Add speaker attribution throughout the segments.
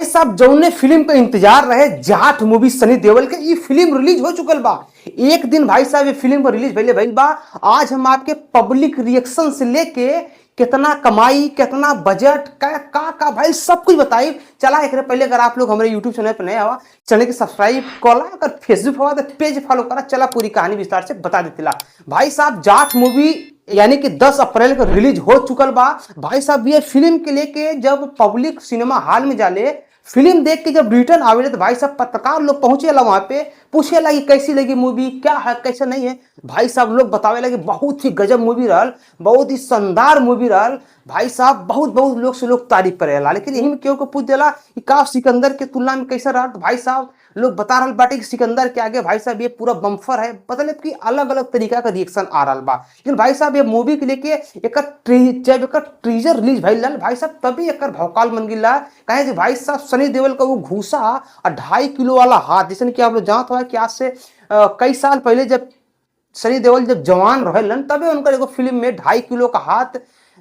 Speaker 1: साहब जौने फिल्म का इंतजार रहे जाट मूवी सनी देओल के, ये फिल्म रिलीज हो चुकल बा। एक दिन भाई साहब ये फिल्म को रिलीज भइल बा। आज हम आपके पब्लिक रिएक्शन से लेके कितना कमाई, कितना बजट, का भाई सब कुछ बताई। चला एक पहले अगर आप लोग हमारे यूट्यूब चैनल पर नए आवा, चैनल के सब्सक्राइब कॉला, अगर फेसबुक हुआ तो पेज फॉलो करा। चला पूरी कहानी विस्तार से बता देती। भाई साहब जाट मूवी यानी कि 10 अप्रैल को रिलीज हो चुकल बा। भाई साहब ये फिल्म के लेके जब पब्लिक सिनेमा हॉल में जाले, फिल्म देख के जब रिटर्न आवे तो भाई साहब पत्रकार लोग पहुंचे ला वहां पे, पूछे लगी कैसी लगी मूवी, क्या है कैसे नहीं है। भाई साहब लोग बतावे लगे बहुत ही गजब मूवी रहल, बहुत ही शानदार मूवी रहल। भाई साहब बहुत बहुत लोग से लोग तारीफ करेला, लेकिन यही में क्यों को पूछ देला कि का सिकंदर के तुलना में कैसा रहा। तो भाई साहब लोग बता रहा बाटे कि सिकंदर के आगे भाई साहब ये पूरा बम्फर है। मतलब कि अलग अलग तरीका का रिएक्शन आ रहा बा। लेकिन भाई साहब ये मूवी के लेके जब एक ट्रीजर रिलीज भइल भाई साहब तभी एक भौकाल बन गिला। कहे भाई साहब सनी देओल का वो घूसा और 2.5 किलो वाला हाथ, जैसे कि आप लोग जानते हो कि आज से कई साल पहले जब सनी देओल जब जवान रहलन तबे उनका एगो फिल्म में 2.5 किलो का हाथ,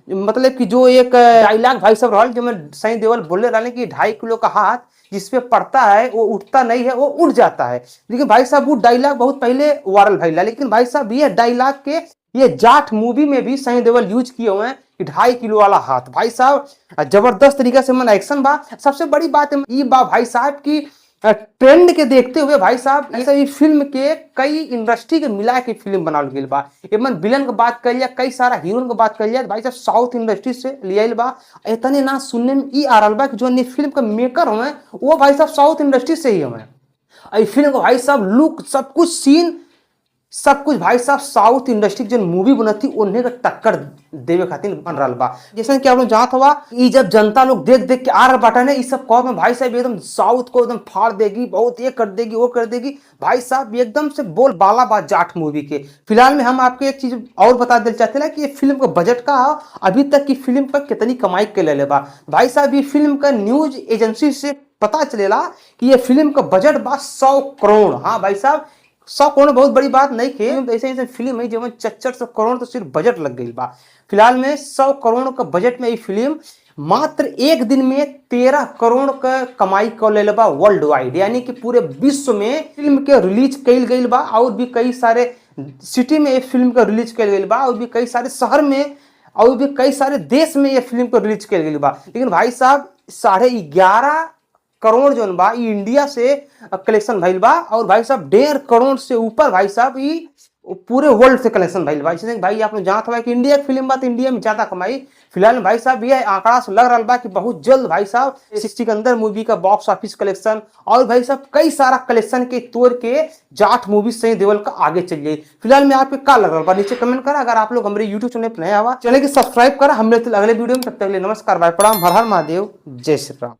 Speaker 1: मतलब कि जो एक डायलॉग भाई साहब रहल जो मैं सनी देओल बोले रहे कि 2.5 किलो का हाथ जिसपे पड़ता है वो उठता नहीं है, वो उठ जाता है। लेकिन भाई साहब वो डायलॉग बहुत पहले वायरल भइला, लेकिन भाई साहब ये डायलॉग के ये जाट मूवी में भी सनी देओल यूज किए हुए हैं कि 2.5 किलो वाला हाथ। भाई साहब जबरदस्त तरीका से मन एक्शन बा। सबसे बड़ी बात ये बा भाई साहब की ट्रेंड के देखते हुए भाई साहब ऐसा ही फिल्म के कई इंडस्ट्री के मिला के फिल्म बनाल गई बा। एमन विलन की बात कर लिया, कई सारा हीरोइन की बात कर लिया, भाई साहब साउथ इंडस्ट्री से लिया बा। इतने ना सुनने में ई आ रहा बा कि जो फिल्म का मेकर हुए वो भाई साहब साउथ इंडस्ट्री से ही हुए। फिल्म को भाई साहब लुक सब कुछ सीन सब कुछ भाई साहब साउथ इंडस्ट्री जो मूवी बनती उन्हें का टक्कर देवे खातिर बन रहा बा। जैसे कि आप लोग जानत हुआ ये जब जनता लोग देख देख के आ रहा बाटा ने, इस सब कौन में भाई साहब एकदम साउथ को एकदम फाड़ देगी, बहुत ये कर देगी वो कर देगी। भाई साहब एकदम से बोल बाला बात जाट मूवी के। फिलहाल में हम आपको एक चीज और बता देना चाहते हैं कि ये फिल्म का बजट का अभी तक की फिल्म पर कितनी कमाई के ले बा। भाई साहब ये फिल्म का न्यूज एजेंसी से पता चलेला कि ये फिल्म का बजट बा 100 करोड़। हाँ भाई साहब 100 करोड़ बहुत बड़ी बात नहीं थे। ऐसे ऐसे फिल्म है जो 400 करोड़ तो सिर्फ बजट लग गई बा। फिलहाल में 100 करोड़ का बजट में ये फिल्म मात्र एक दिन में 13 करोड़ का कमाई कर ले बा वर्ल्ड वाइड, यानी कि पूरे विश्व में फिल्म के रिलीज कल गई बा। और भी कई सारे सिटी में ये फिल्म का रिलीज कल गई बा, और भी कई सारे शहर में, और भी कई सारे देश में ये फिल्म को रिलीज कल गई बा। लेकिन भाई साहब 11.5 करोड़ जो बा इंडिया से कलेक्शन भइल बा, और भाई साहब 1.5 करोड़ से ऊपर भाई साहब ये पूरे वर्ल्ड से कलेक्शन भइल बा। इसलिए भाई आप लोग जानते हो कि इंडिया की फिल्म बा तो इंडिया में ज्यादा कमाई। फिलहाल भाई साहब ये आंकड़ा से लग रहा बा कि बहुत जल्द भाई साहब सिकंदर मूवी का बॉक्स ऑफिस कलेक्शन और भाई साहब कई सारा कलेक्शन के तोड़ के जाट मूवी सनी देओल का आगे चल जाए। फिलहाल में आपको क्या लग रहा बा नीचे कमेंट करा। अगर आप लोग हमारे यूट्यूब चैनल पर नए आवा चैनल के सब्सक्राइब करा। हम अगले वीडियो में, तब तक के लिए नमस्कार, बाय प्रणाम, हर हर महादेव, जय श्री राम।